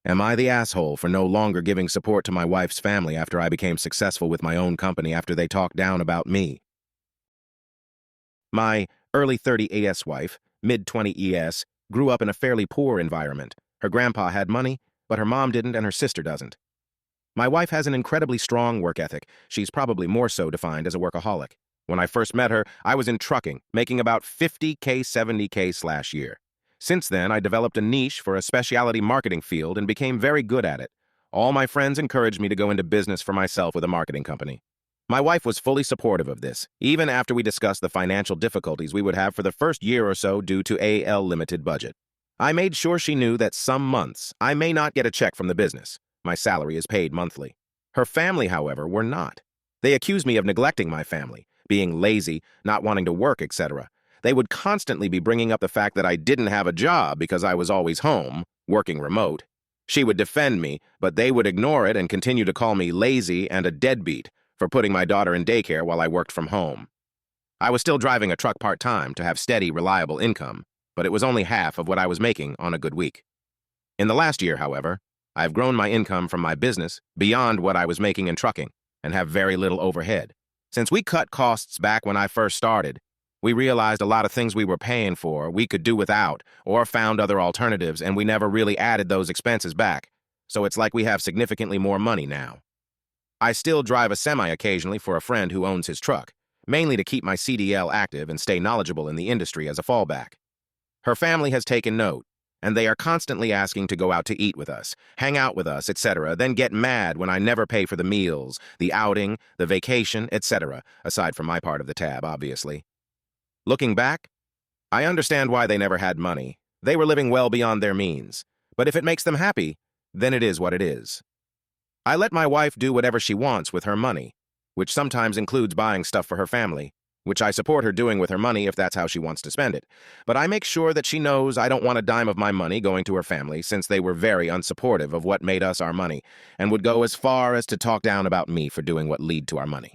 Am I the asshole for no longer giving support to my wife's family after I became successful with my own company after they talked down about me? My early 30 ES wife, mid 20 ES, grew up in a fairly poor environment. Her grandpa had money, but her mom didn't and her sister doesn't. My wife has an incredibly strong work ethic. She's probably more so defined as a workaholic. When I first met her, I was in trucking, making about 50K, 70K/year. Since then, I developed a niche for a specialty marketing field and became very good at it. All my friends encouraged me to go into business for myself with a marketing company. My wife was fully supportive of this, even after we discussed the financial difficulties we would have for the first year or so due to AL limited budget. I made sure she knew that some months I may not get a check from the business. My salary is paid monthly. Her family, however, were not. They accused me of neglecting my family, being lazy, not wanting to work, etc. They would constantly be bringing up the fact that I didn't have a job because I was always home, working remote. She would defend me, but they would ignore it and continue to call me lazy and a deadbeat for putting my daughter in daycare while I worked from home. I was still driving a truck part-time to have steady, reliable income, but it was only half of what I was making on a good week. In the last year, however, I've grown my income from my business beyond what I was making in trucking and have very little overhead. Since we cut costs back when I first started, we realized a lot of things we were paying for we could do without or found other alternatives, and we never really added those expenses back, so it's like we have significantly more money now. I still drive a semi occasionally for a friend who owns his truck, mainly to keep my CDL active and stay knowledgeable in the industry as a fallback. Her family has taken note, and they are constantly asking to go out to eat with us, hang out with us, etc., then get mad when I never pay for the meals, the outing, the vacation, etc., aside from my part of the tab, obviously. Looking back, I understand why they never had money. They were living well beyond their means. But if it makes them happy, then it is what it is. I let my wife do whatever she wants with her money, which sometimes includes buying stuff for her family, which I support her doing with her money if that's how she wants to spend it. But I make sure that she knows I don't want a dime of my money going to her family, since they were very unsupportive of what made us our money and would go as far as to talk down about me for doing what lead to our money.